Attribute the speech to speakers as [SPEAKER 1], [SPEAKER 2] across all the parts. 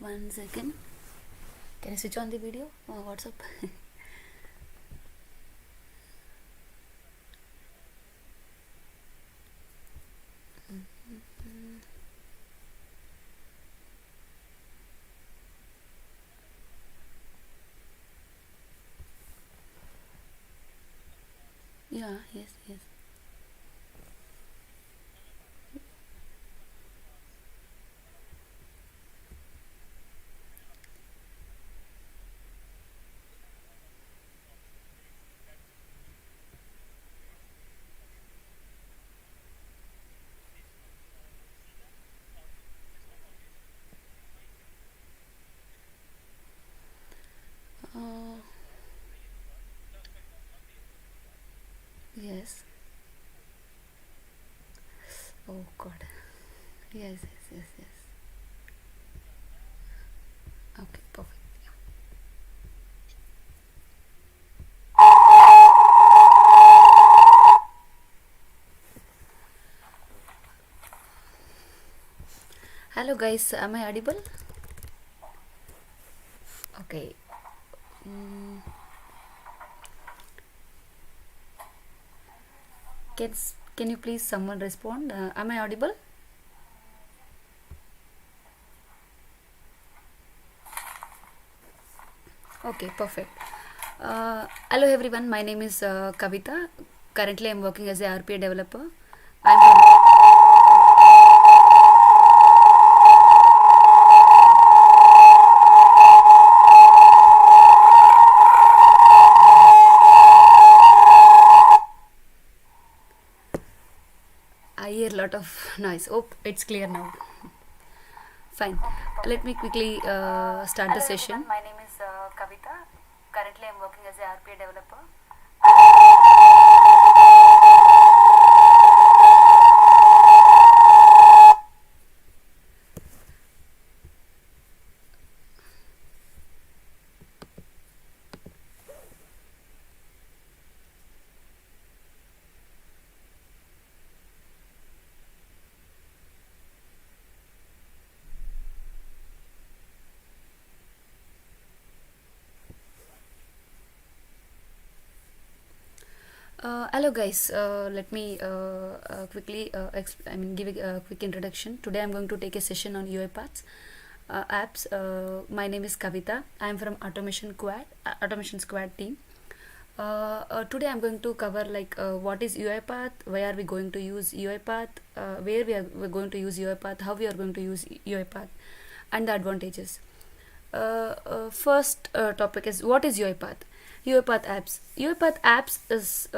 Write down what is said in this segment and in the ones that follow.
[SPEAKER 1] One second. Can I switch on the video? What's up? Yeah, yes. Uh, yes. Oh God. Yes. Okay, perfect. Hello guys, am I audible? Okay. Mm, can can you please someone respond? Am I audible? Okay, perfect. Hello everyone, my name is Kavita. Currently, I'm working as a RPA developer. I'm from I hear a lot of noise. Oh, it's clear now. Fine. Let me quickly start the session. My name is Kavita. Currently, I'm working as a RPA developer. Hello guys, let me quickly give a quick introduction. Today I'm going to take a session on UiPath apps. My name is Kavita. I'm from Automation Squad team. Today I'm going to cover what is UiPath, why are we going to use UiPath, where we're going to use UiPath, how we are going to use UiPath, and the advantages. First topic is what is UiPath. UiPath apps. UiPath apps is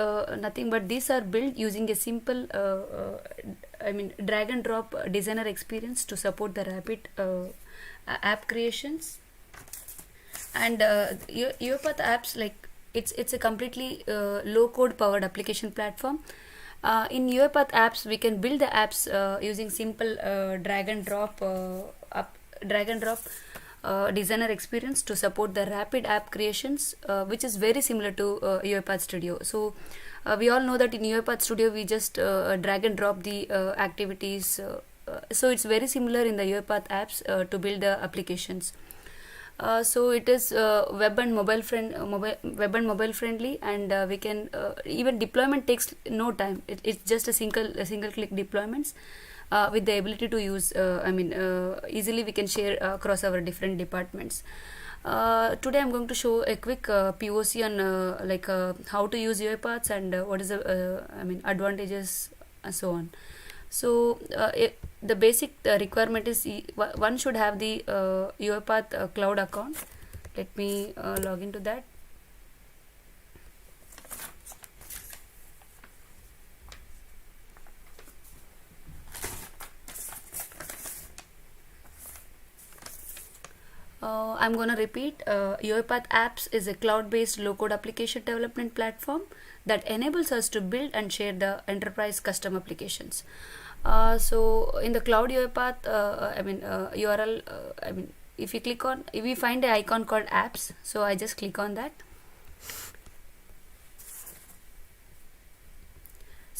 [SPEAKER 1] nothing but these are built using a simple drag and drop designer experience to support the rapid app creations. And UiPath apps, like it's a completely low code powered application platform. In UiPath apps we can build the apps using simple drag and drop designer experience to support the rapid app creations, which is very similar to UiPath Studio. So we all know that in UiPath Studio we just drag and drop the activities. So it's very similar in the UiPath apps to build the applications. So it is web and mobile friendly, and we can even deployment takes no time. It's just a single click deployments. With the ability to use easily we can share across our different departments. Today I'm going to show a quick POC on how to use UiPaths and what is the advantages and so on. So the basic requirement is one should have the UiPath cloud account. Let me log into that. I'm gonna repeat. UiPath Apps is a cloud-based low-code application development platform that enables us to build and share the enterprise custom applications. So in the cloud UiPath, URL. If you click on, if we find an icon called Apps, so I just click on that.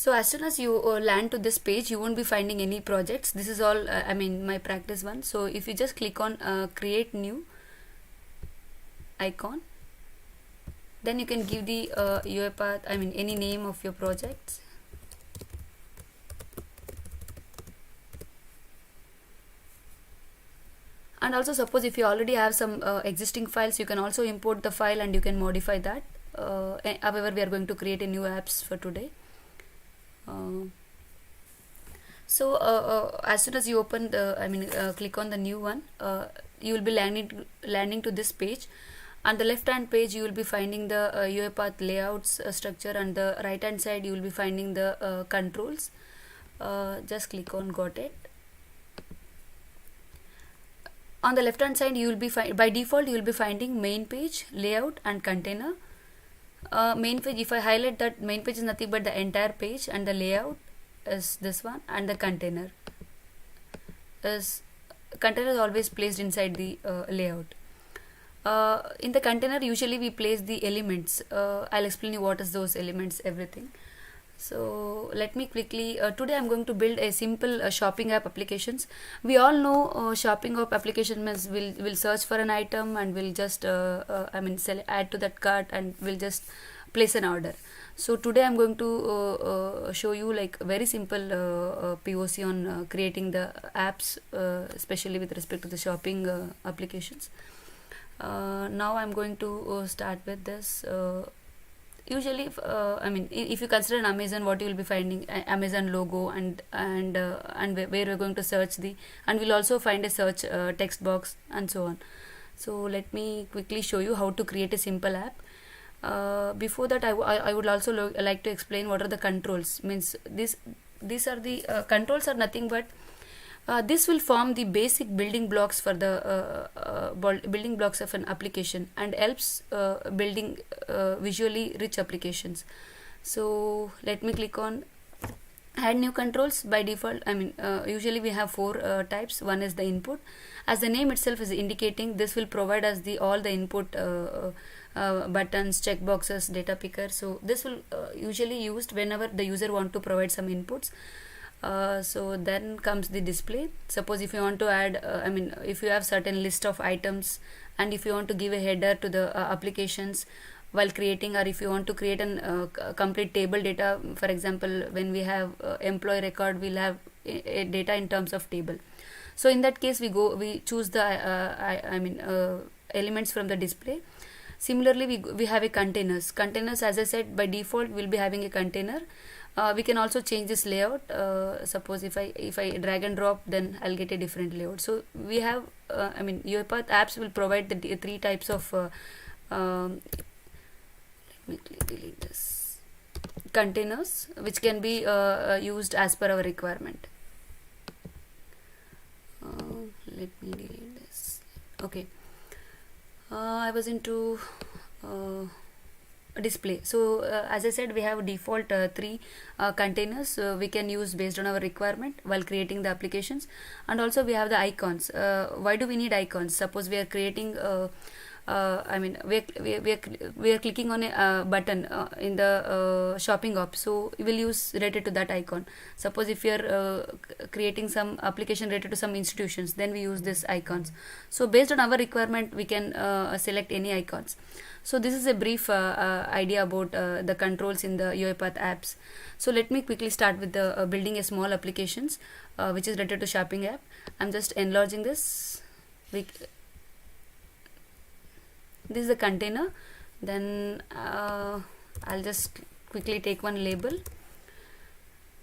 [SPEAKER 1] So as soon as you land to this page, you won't be finding any projects. This is all my practice one. So if you just click on create new icon, then you can give the UiPath, any name of your projects. And also, suppose if you already have some existing files, you can also import the file and you can modify that. However, we are going to create a new apps for today. As soon as you open the click on the new one, you will be landing to this page. On the left hand page, you will be finding the UiPath layouts structure, and the right hand side you will be finding the controls. Just click on got it. On the left hand side, you will be by default you will be finding main page, layout, and container. Main page, if I highlight that, main page is nothing but the entire page, and the layout is this one, and the container is always placed inside the layout. In the container, usually we place the elements. I'll explain you what is those elements, everything. So let me quickly, today I'm going to build a simple shopping app applications. We all know shopping app application means will search for an item and will just add to that cart and will just place an order. So today I'm going to show you like very simple POC on creating the apps, especially with respect to the shopping applications. Now I'm going to start with this. Usually, if you consider an Amazon, what you will be finding Amazon logo and where we're going to search and we'll also find a search text box and so on. So let me quickly show you how to create a simple app. Before that, I would also like to explain what are the controls. Means these are the controls are nothing but this will form the basic building blocks for the building blocks of an application and helps building visually rich applications. So let me click on add new controls. By default, usually we have four types. One is the input. As the name itself is indicating, this will provide us all the input buttons, checkboxes, data picker. So this will usually used whenever the user want to provide some inputs. So then comes the display. Suppose if you want to add if you have certain list of items and if you want to give a header to the applications while creating, or if you want to create an complete table data, for example, when we have employee record, we'll have a data in terms of table. So in that case, we choose the elements from the display. Similarly, we have a containers. Containers, as I said, by default we'll be having a container. We can also change this layout. Suppose if I drag and drop, then I'll get a different layout. So we have UiPath apps will provide the three types of let me delete this containers, which can be used as per our requirement. Let me delete this. Okay. I was into display. So as I said, we have default three containers we can use based on our requirement while creating the applications, and also we have the icons. Why do we need icons? Suppose we are creating we are clicking on a button in the shopping app, so we will use related to that icon. Suppose if you are creating some application related to some institutions, then we use this icons. So based on our requirement, we can select any icons. So this is a brief idea about the controls in the UiPath apps. So let me quickly start with the building a small applications which is related to shopping app. I'm just enlarging this. This is the container. Then I'll just quickly take one label.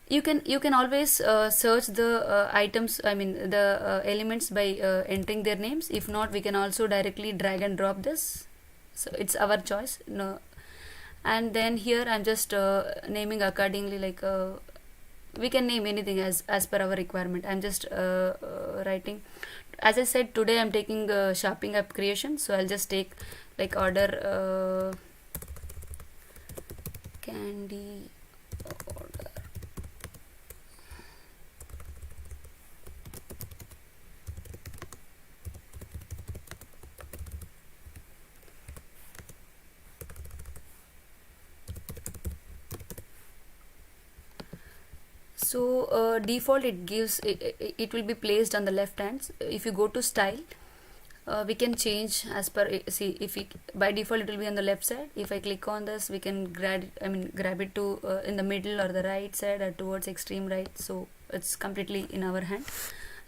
[SPEAKER 1] You can always search the items, the elements by entering their names. If not, we can also directly drag and drop this. So it's our choice. No, and then here I'm just naming accordingly. Like we can name anything as per our requirement. I'm just writing. As I said, today I'm taking shopping app creation, so I'll just take like order candy order. So default it gives it will be placed on the left hand. If you go to style, we can change as per see if we, by default it will be on the left side. If I click on this, we can grab it to in the middle or the right side or towards extreme right. So it's completely in our hand.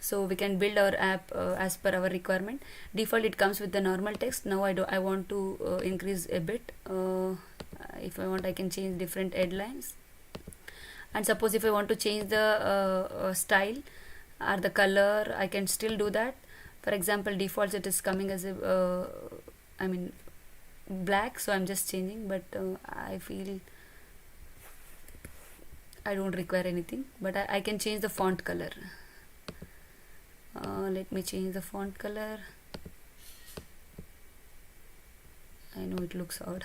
[SPEAKER 1] So we can build our app as per our requirement. Default it comes with the normal text. Now I want to increase a bit. If I want, I can change different headlines. And suppose if I want to change the style or the color, I can still do that. For example, default it is coming as a black, so I'm just changing, but I feel I don't require anything, but I can change the font color. Let me change the font color. I know it looks odd.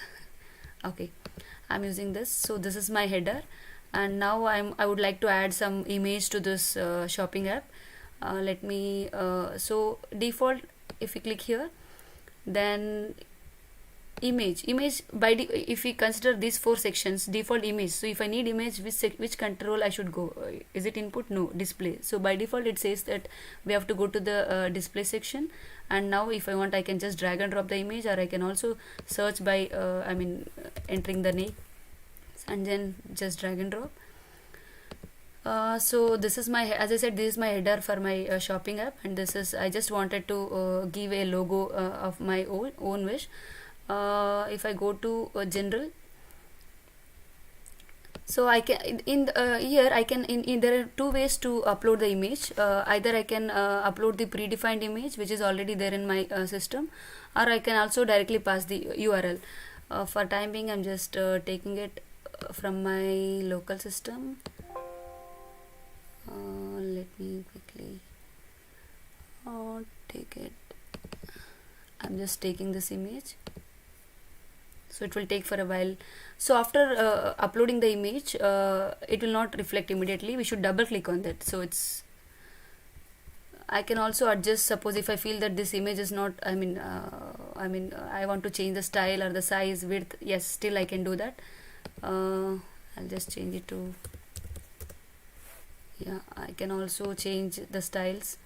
[SPEAKER 1] Okay, I'm using this. So this is my header, and now I would like to add some image to this shopping app. Let me so default, if we click here, then image if we consider these 4 sections, default image. So if I need image, which control I should go? Is it input? No, display. So by default it says that we have to go to the display section, and now if I want, I can just drag and drop the image, or I can also search by entering the name and then just drag and drop. So this is my, as I said, this is my header for my shopping app, and this is, I just wanted to give a logo of my own wish. If I go to general, so I can here I can there are 2 ways to upload the image. Either I can upload the predefined image which is already there in my system, or I can also directly pass the URL. For time being, I'm just taking it from my local system. Let me quickly take it. I'm just taking this image, so it will take for a while. So after uploading the image, it will not reflect immediately. We should double click on that. So it's, I can also adjust. Suppose if I feel that this image is not, I want to change the style or the size, width. Yes, still I can do that. I'll just change it to, yeah, I can also change the styles.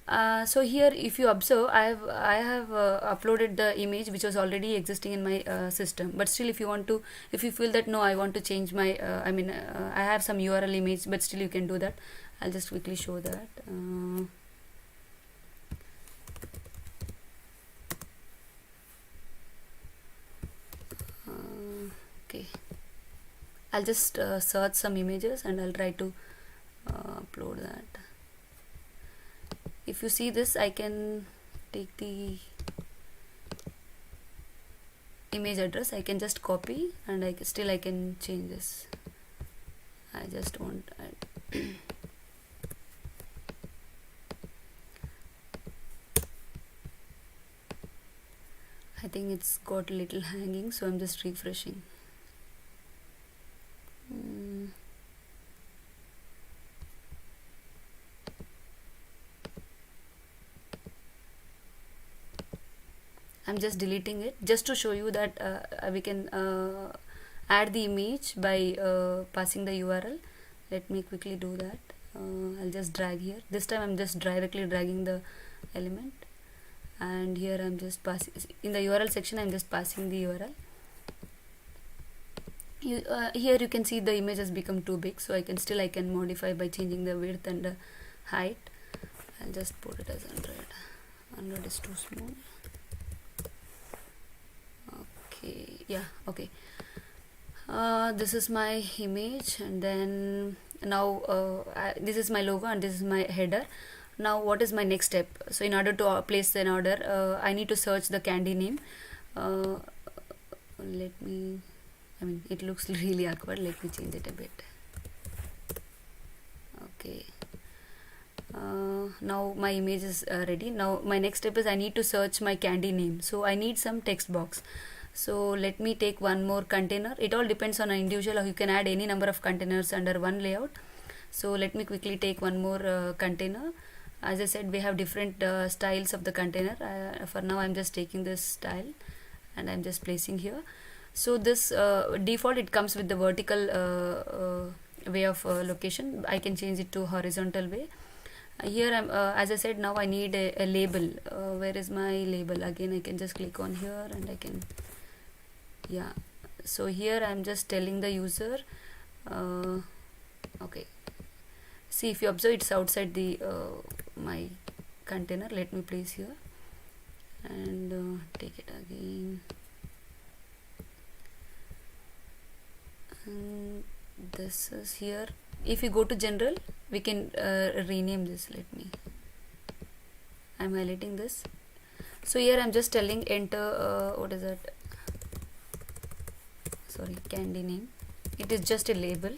[SPEAKER 1] So here if you observe, I have uploaded the image which was already existing in my system, but still if you feel that no, I want to change my I have some URL image, but still you can do that. I'll just quickly show that. Okay, I'll just search some images and I'll try to upload that. If you see this, I can take the image address, I can just copy, and I can change this. I just want I think it's got a little hanging, so I'm just refreshing. I'm just deleting it just to show you that we can add the image by passing the URL. Let me quickly do that. I'll just drag here. This time I'm just directly dragging the element, and here I'm just passing in the URL section. I'm just passing the URL. Here you can see the image has become too big, so I can modify by changing the width and the height. I'll just put it as 100. 100 is too small. Yeah, okay. This is my image, and then now this is my logo and this is my header. Now what is my next step? So in order to place an order, I need to search the candy name. Let me, it looks really awkward. Let me change it a bit. Okay. Now my image is ready. Now my next step is I need to search my candy name. So I need some text box. So let me take one more container. It all depends on an individual, or you can add any number of containers under one layout. So let me quickly take one more container. As I said, we have different styles of the container. For now I'm just taking this style and I'm just placing here. So this default, it comes with the vertical way of location. I can change it to horizontal way. Here I'm as I said, now I need a label. Where is my label? Again, I can just click on here and I can, yeah. So here I'm just telling the user, okay, see, if you observe, it's outside the my container. Let me place here and take it again, and this is here. If you go to general, we can rename this. I'm highlighting this. So here I'm just telling enter what is that, sorry, candy name. It is just a label,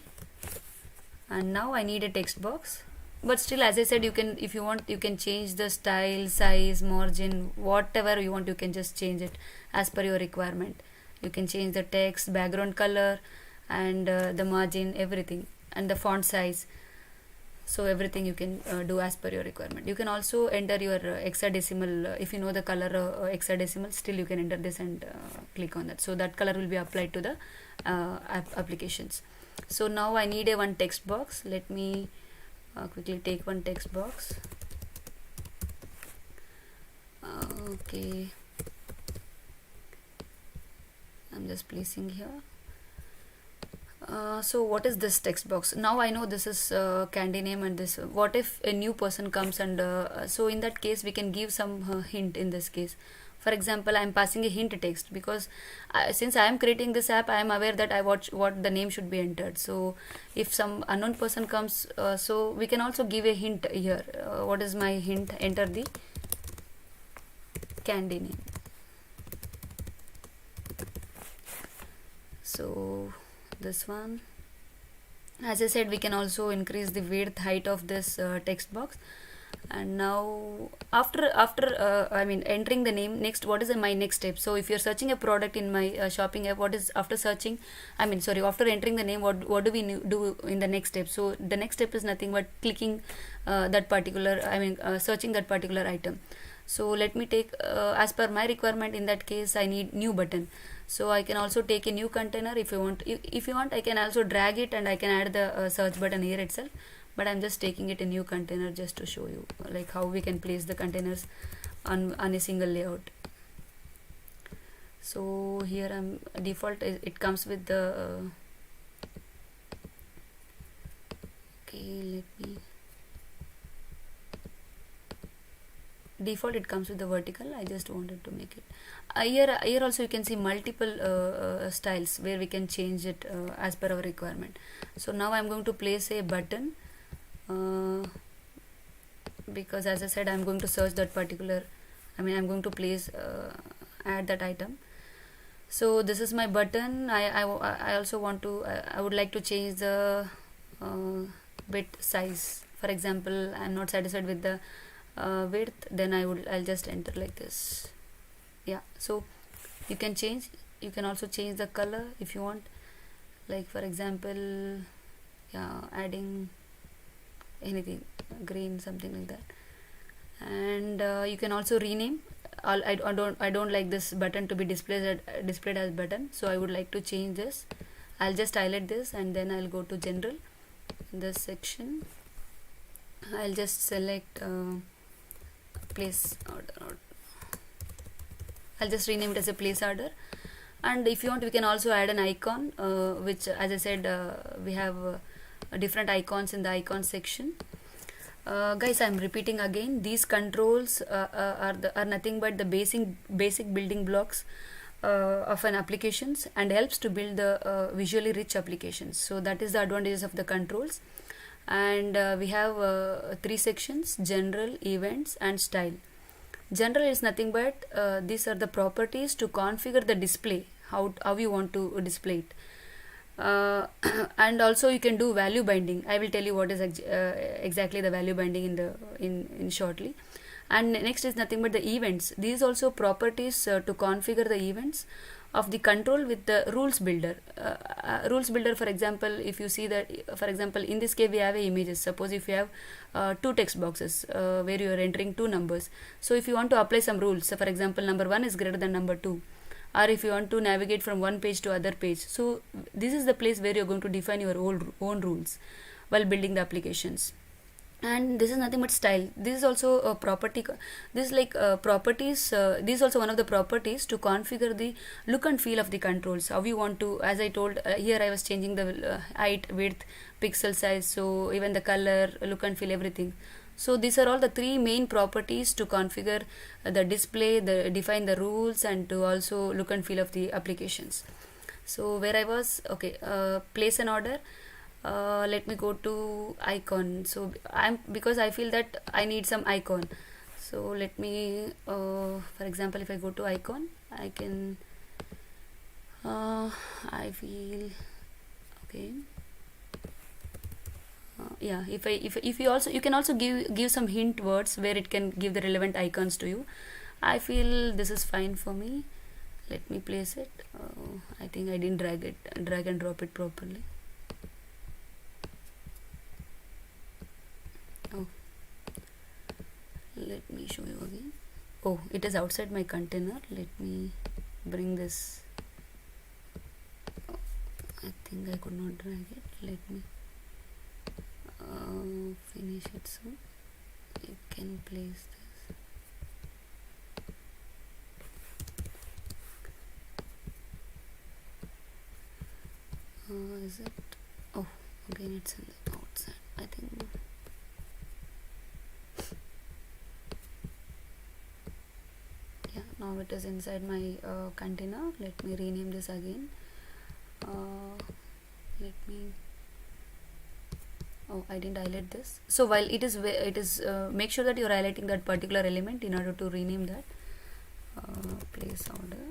[SPEAKER 1] and now I need a text box. But still, as I said, you can, if you want, you can change the style, size, margin, whatever you want, you can just change it as per your requirement. You can change the text, background color, and the margin, everything, and the font size. So everything you can do as per your requirement. You can also enter your hexadecimal, if you know the color hexadecimal, still you can enter this and click on that. So that color will be applied to the applications. So now I need a one text box. Let me quickly take one text box. Okay, I'm just placing here. So what is this text box? Now I know this is candy name, and this, what if a new person comes, and so in that case we can give some hint. In this case, for example, I am passing a hint text, because since I am creating this app, I am aware that I watch what the name should be entered. So if some unknown person comes, so we can also give a hint here. What is my hint? Enter the candy name. So this one, as I said, we can also increase the width, height of this text box. And now after I mean entering the name, next, what is my next step? So if you're searching a product in my shopping app, what is after searching, after entering the name, what do we do in the next step? So the next step is nothing but clicking that particular, searching that particular item. So let me take as per my requirement. In that case, I need new button. So I can also take a new container. If you want, I can also drag it and I can add the search button here itself. But I'm just taking it a new container just to show you like how we can place the containers on a single layout. So here I'm default, it comes with the okay, let me, default it comes with the vertical. I just wanted to make it here also you can see multiple styles where we can change it as per our requirement. So now I'm going to place a button because as I said, I'm going to search that particular, I'm going to place add that item. So this is my button. I also want to I would like to change the bit size. For example, I'm not satisfied with the width, then I'll just enter like this. Yeah, so you can change, you can also change the color if you want, like for example, yeah, adding anything, green, something like that. And you can also rename. I don't like this button to be displayed as button, so I would like to change this. I'll just highlight this and then I'll go to general, this section. I'll just select place order. I'll just rename it as a place order. And if you want, we can also add an icon, which as I said, we have different icons in the icon section. Guys, I'm repeating again, these controls are nothing but the basic building blocks of an applications, and helps to build the visually rich applications. So that is the advantages of the controls. And we have three sections: general, events, and style. General is nothing but these are the properties to configure the display, how you want to display it. And also you can do value binding. I will tell you what is exactly the value binding in shortly. And next is nothing but the events. These also properties to configure the events of the control with the rules builder. Rules builder, for example, if you see that, for example, in this case we have images. Suppose if you have two text boxes where you are entering two numbers. So if you want to apply some rules, so for example, number 1 is greater than number 2. or if you want to navigate from one page to other page. So this is the place where you're going to define your own rules while building the applications. And this is nothing but style. This is also a property. This is like properties. This is also one of the properties to configure the look and feel of the controls. How you want to, as I told here, I was changing the height, width, pixel size, so even the color, look and feel, everything. So these are all the three main properties to configure the display, the define the rules, and to also look and feel of the applications. So where I was, okay, place an order. Let me go to icon. So because I feel that I need some icon. So let me, for example, if I go to icon, I can, I feel, okay. Yeah, if you also, you can also give some hint words where it can give the relevant icons to you. I feel this is fine for me. Let me place it. I think I didn't drag and drop it properly. Oh, let me show you again. Oh, it is outside my container. Let me bring this. Oh, I think I could not drag it. Let me finish it. So you can place this. Is it? Oh, again it's in the outside. I think. Yeah, now it is inside my container. Let me rename this again. Let me. Oh, I didn't highlight this. So while it is make sure that you're highlighting that particular element in order to rename that. Place order.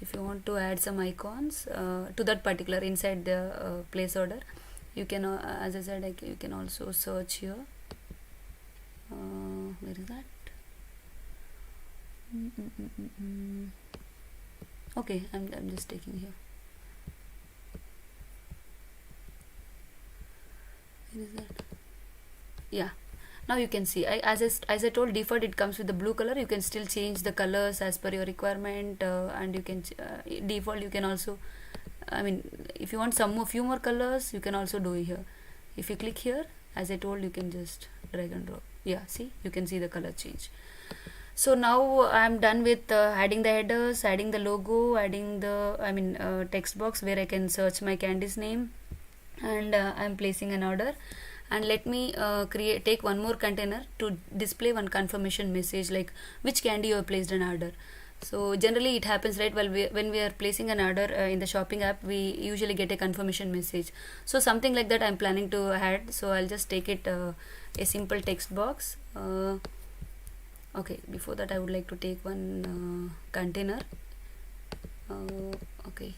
[SPEAKER 1] If you want to add some icons to that particular inside the place order, you can, as I said, you can also search here. Where is that? Okay, I'm just taking here. Where is that? Yeah. Now you can see, as I told, default it comes with the blue color. You can still change the colors as per your requirement, and you can default. You can also, I mean, if you want few more colors, you can also do it here. If you click here, as I told, you can just drag and drop. Yeah, see, you can see the color change. So now I'm done with adding the headers, adding the logo, adding the text box where I can search my candy's name, and I'm placing an order. And let me take one more container to display one confirmation message, like which candy you have placed an order. So generally it happens, right? Well, when we are placing an order in the shopping app, we usually get a confirmation message. So something like that I'm planning to add. So I'll just take it a simple text box. Okay, before that I would like to take one container. Okay.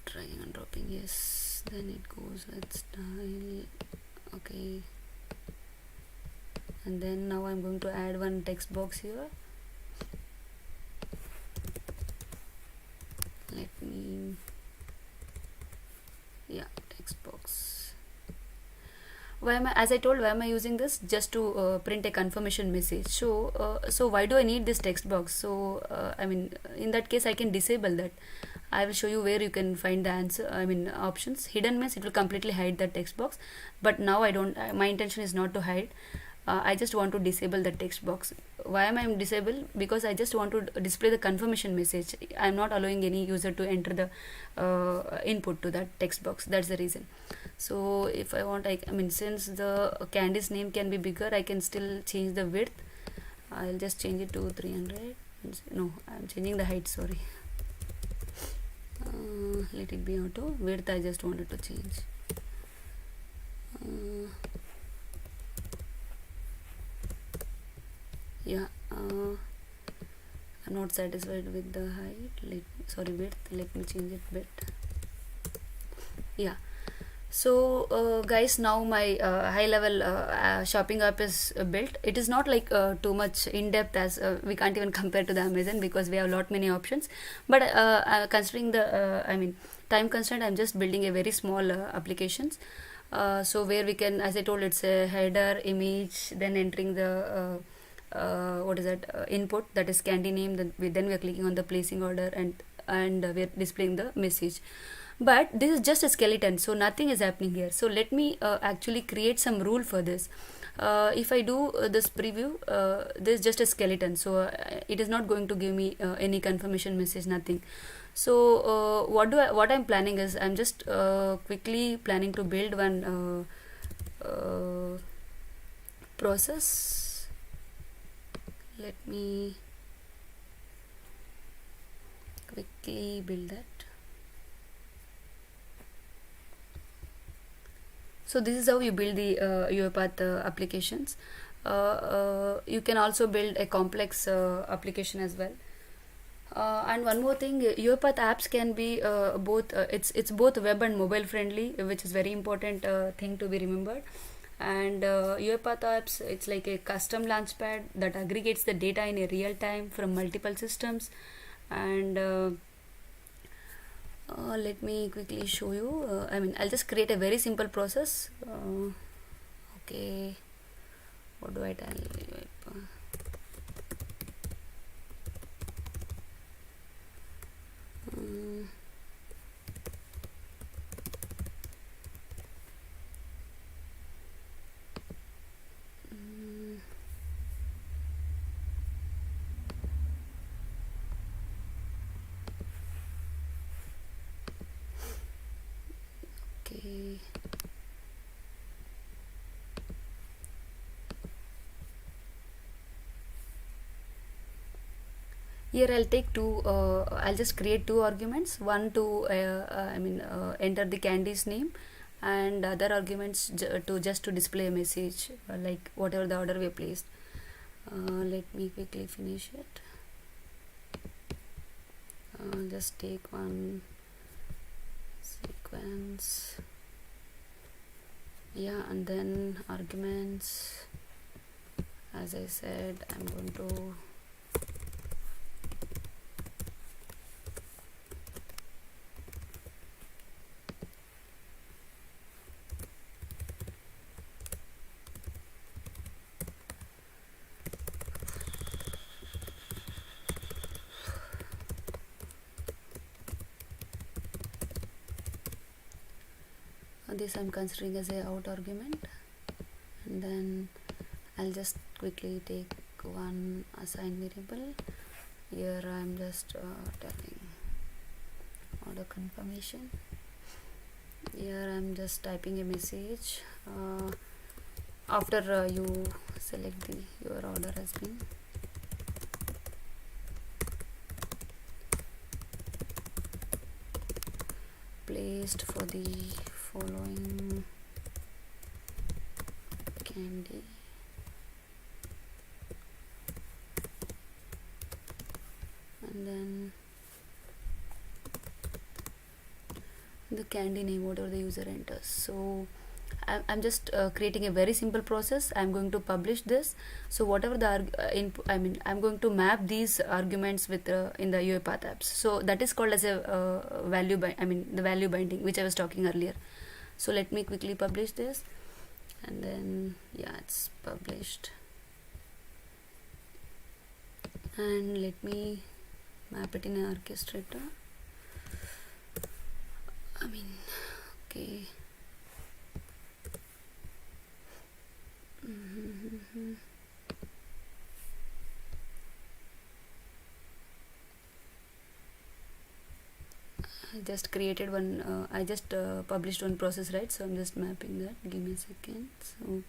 [SPEAKER 1] Dragging and dropping, yes, then it goes with style. Okay, and then now I'm going to add one text box here. Let me, yeah, text box. As I told, why am I using this? Just to print a confirmation message. So why do I need this text box? So in that case I can disable that. I will show you where you can find the answer. Options. Hidden means it will completely hide the text box, but now I don't. My intention is not to hide. I just want to disable the text box. Why am I disable? Because I just want to display the confirmation message. I am not allowing any user to enter the input to that text box. That's the reason. So if I want, since the candy's name can be bigger, I can still change the width. I'll just change it to 300. No, I'm changing the height. Sorry. Let it be auto. Width I just wanted to change. Yeah, I'm not satisfied with the height. Width. Let me change it bit. Yeah. So guys, now my high level shopping app is built. It is not like too much in depth, as we can't even compare to the Amazon because we have many options, but considering the time constraint, I'm just building a very small applications. So where we can, as I told, it's a header image, then entering the what is that input, that is candy name, then we are clicking on the placing order, and we are displaying the message. But this is just a skeleton, so nothing is happening here. So let me actually create some rule for this. If I do this preview, this is just a skeleton, so it is not going to give me any confirmation message, nothing. So what I'm planning is, I'm just quickly planning to build one process. Let me quickly build that. So this is how you build the UiPath applications. You can also build a complex application as well. And one more thing, UiPath apps can be both. It's both web and mobile friendly, which is very important thing to be remembered. And UiPath apps, it's like a custom launchpad that aggregates the data in a real time from multiple systems. And let me quickly show you. I'll just create a very simple process. Okay, what do I tell you? Okay. Here I'll take two. I'll just create two arguments. One to enter the candy's name, and other arguments just to display a message like whatever the order we placed. Let me quickly finish it. Just take one sequence. Yeah, and then arguments. As I said, I'm going to this I'm considering as a out argument, and then I'll just quickly take one assign variable. Here I'm just telling order confirmation. Here I'm just typing a message after you select your order has been placed for the following candy. And then the candy name, whatever the user enters. So I'm just creating a very simple process. I'm going to publish this. So whatever the input, I'm going to map these arguments with in the UiPath apps. So that is called as a the value binding, which I was talking earlier. So let me quickly publish this, and then yeah, it's published. And let me map it in an orchestrator. Okay. I just created one. I just published one process, right? So I'm just mapping that. Give me a second. So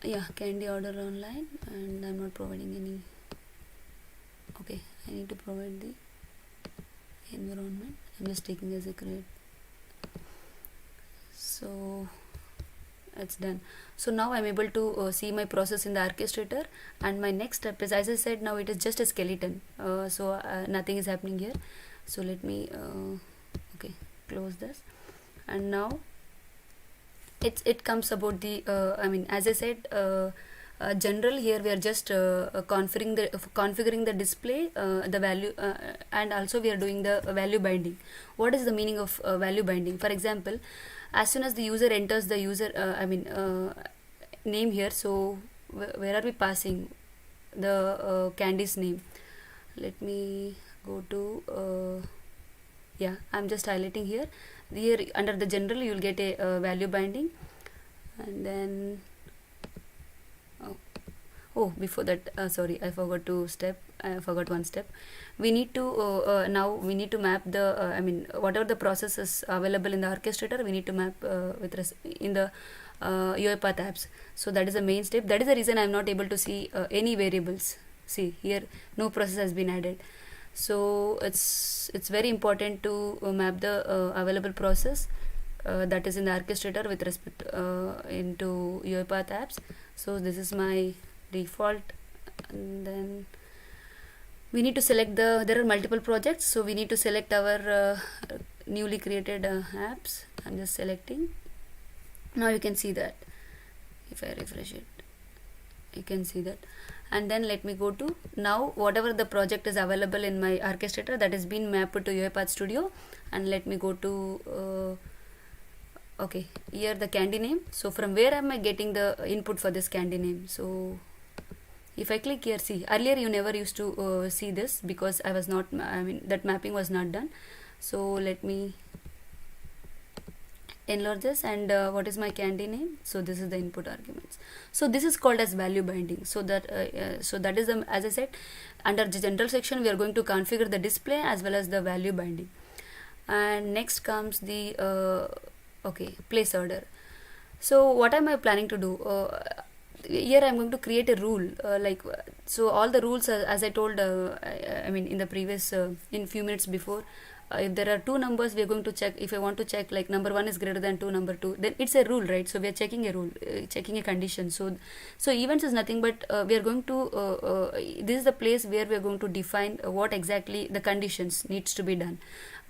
[SPEAKER 1] yeah, candy order online, and I'm not providing any. Okay, I need to provide the environment. I'm just taking as a create. So it's done. So now I'm able to see my process in the orchestrator, and my next step is, as I said, now it is just a skeleton. So nothing is happening here. So let me okay, close this, and now it comes about the as I said, general. Here we are just configuring the display, the value, and also we are doing the value binding. What is the meaning of value binding? For example, as soon as the user enters the user name here, so where are we passing the Candy's name? Let me go to yeah, I'm just highlighting here. Here under the general you will get a value binding, and then oh, before that, sorry, I forgot one step. We need to now we need to map the whatever the process is available in the orchestrator, we need to map in the UiPath apps. So that is the main step. That is the reason I am not able to see any variables. See here, no process has been added. So it's very important to map the available process that is in the orchestrator with respect into UiPath apps. So this is my default, and then we need to select there are multiple projects, so we need to select our newly created apps. I'm just selecting. Now you can see that if I refresh it, you can see that. And then let me go to now whatever the project is available in my orchestrator that has been mapped to UiPath Studio, and let me go to okay, here the Candy name. So from where am I getting the input for this Candy name? So if I click here, see, earlier you never used to see this because I was not, that mapping was not done. So let me enlarge this, and what is my Candy name? So this is the input arguments. So this is called as value binding. So that is as I said, under the general section we are going to configure the display as well as the value binding. And next comes the okay, place order. So what am I planning to do? Here I am going to create a rule so all the rules as I told in the previous in few minutes before, if there are two numbers, we are going to check. If I want to check like number 1 is greater than 2, number 2, then it's a rule, right? So we are checking a rule, checking a condition. So events is nothing but we are going to this is the place where we are going to define what exactly the conditions needs to be done.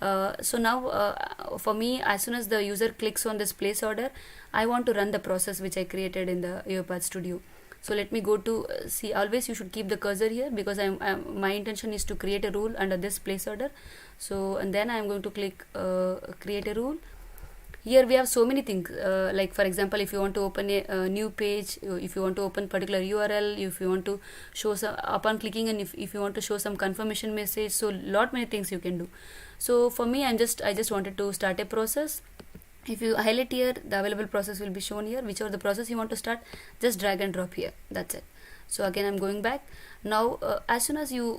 [SPEAKER 1] So now for me, as soon as the user clicks on this place order, I want to run the process which I created in the UiPath Studio. So let me go to see, always you should keep the cursor here because my intention is to create a rule under this place order. So and then I am going to click create a rule. Here we have so many things like for example, if you want to open a new page, if you want to open particular URL, if you want to show some upon clicking, and if you want to show some confirmation message, so lot many things you can do. So for me, I just wanted to start a process. If you highlight here, the available process will be shown here. Whichever the process you want to start, just drag and drop here. That's it. So again, I'm going back. Now, as soon as you,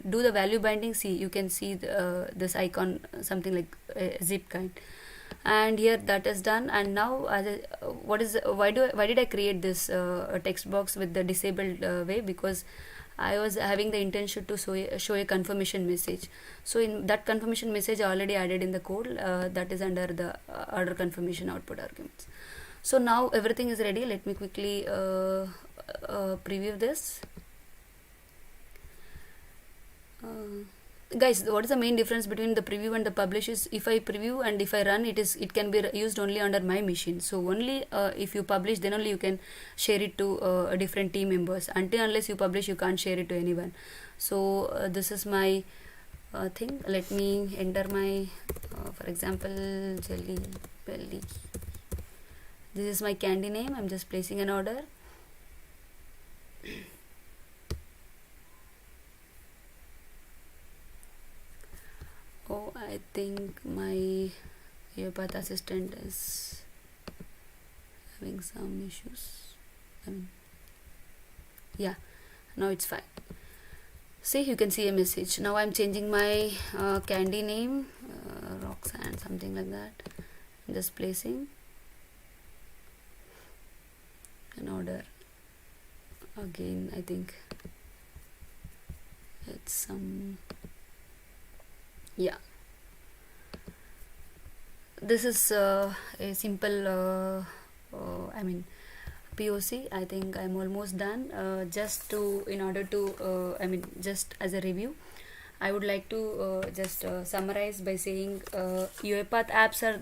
[SPEAKER 1] do the value binding, see, you can see this icon, something like zip kind. And here that is done. And now, why did I create this text box with the disabled way? Because I was having the intention to show a confirmation message. So in that confirmation message I already added in the code that is under the order confirmation output arguments. So now everything is ready. Let me quickly preview this. Guys, what is the main difference between the preview and the publish is if I preview and if I run, it can be used only under my machine. So only if you publish, then only you can share it to different team members. Unless you publish, you can't share it to anyone. So this is my thing. Let me enter my for example, jelly belly. This is my Candy name. I'm just placing an order. Oh, I think my UiPath assistant is having some issues. Yeah, now it's fine. See, you can see a message. Now I'm changing my Candy name, Roxanne, something like that. I'm just placing an order. Again, I think it's some. Yeah, this is a simple POC. I think I'm almost done. Just as a review, I would like to just summarize by saying UiPath apps are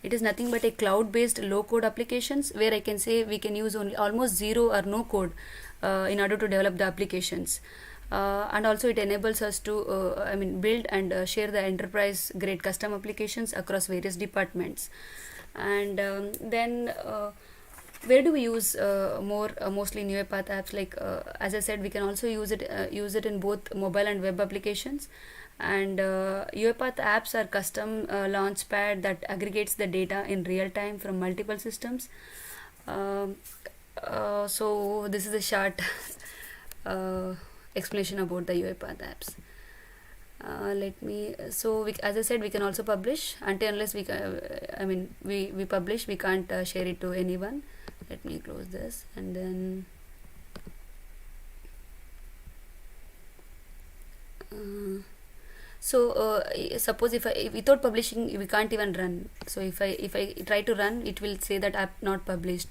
[SPEAKER 1] it is nothing but a cloud based low code applications where I can say we can use only almost zero or no code in order to develop the applications. And also it enables us to build and share the enterprise grade custom applications across various departments. And then where do we use mostly in UiPath apps? Like as I said, we can also use it in both mobile and web applications. And UiPath apps are custom launchpad that aggregates the data in real time from multiple systems. um, so this is a short uh, explanation about the UiPath apps. Let me so we, as I said, we can also publish until unless we publish, we can't share it to anyone. Let me close this. And then suppose if I, without publishing, we can't even run. So if I try to run, it will say that app not published.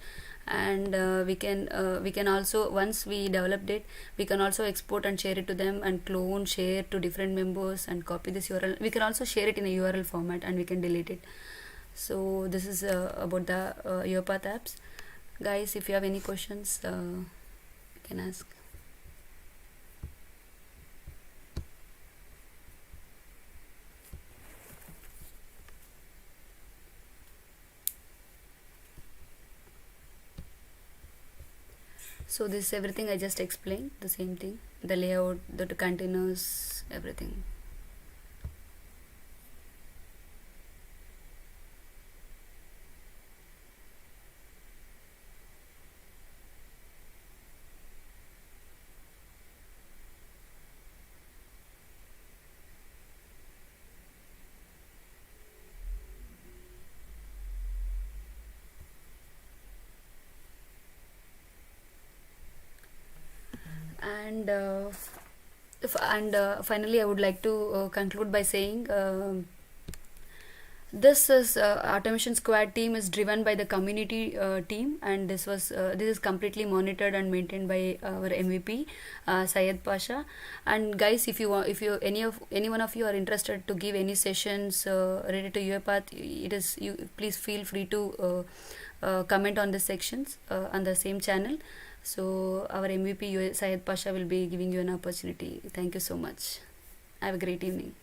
[SPEAKER 1] And we can also, once we developed it, we can also export and share it to them, and clone, share to different members, and copy this URL. We can also share it in a URL format, and we can delete it. So this is about the UiPath apps. Guys, if you have any questions, you can ask. So this is everything I just explained, the same thing, the layout, the containers, everything. And finally, I would like to conclude by saying, this is automation squad team is driven by the community team, and this is completely monitored and maintained by our MVP, Syed Pasha. And guys, if you want, if you any one of you are interested to give any sessions related to UiPath, it is you please feel free to comment on the sections on the same channel. So our MVP Syed Pasha will be giving you an opportunity. Thank you so much. Have a great evening.